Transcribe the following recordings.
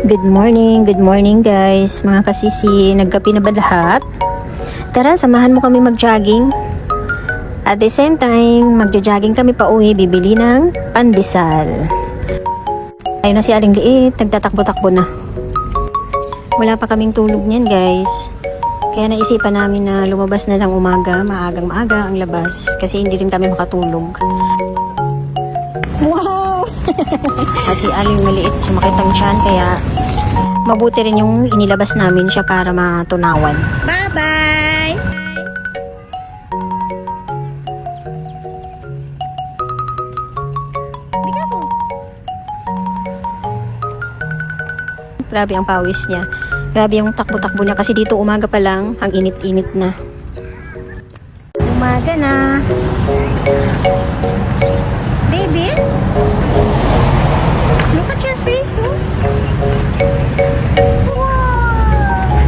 Good morning guys, mga kasisi, nagkape na ba lahat? Tara, samahan mo kami mag-jogging. At the same time, magja-jogging kami pa uwi, bibili ng pandesal. Ayun na si Aling Liit, nagtatakbo-takbo na. Wala pa kaming tulog niyan guys. Kaya naisipan namin na lumabas na lang umaga, maagang-maaga ang labas. Kasi hindi rin kami makatulog. Wow! At si Aling Maliit, sumakit ang tiyan, kaya mabuti rin yung inilabas namin siya para matunawan. Bye-bye! Grabe ang pawis niya. Grabe yung takbo-takbo niya kasi dito umaga pa lang, ang init-init na. Umaga na. Baby? Look at your face, oh. Wow!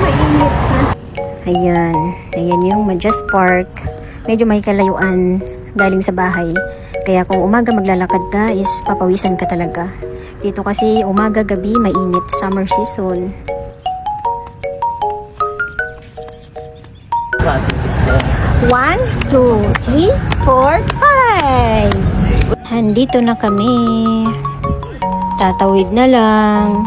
Mainit na. Ayan yung Majas Park. Medyo may kalayuan galing sa bahay. Kaya kung umaga maglalakad ka is papawisan ka talaga. Dito kasi umaga gabi mainit, summer season. One, two, three, four, five. Andito na kami. Tatawid na lang.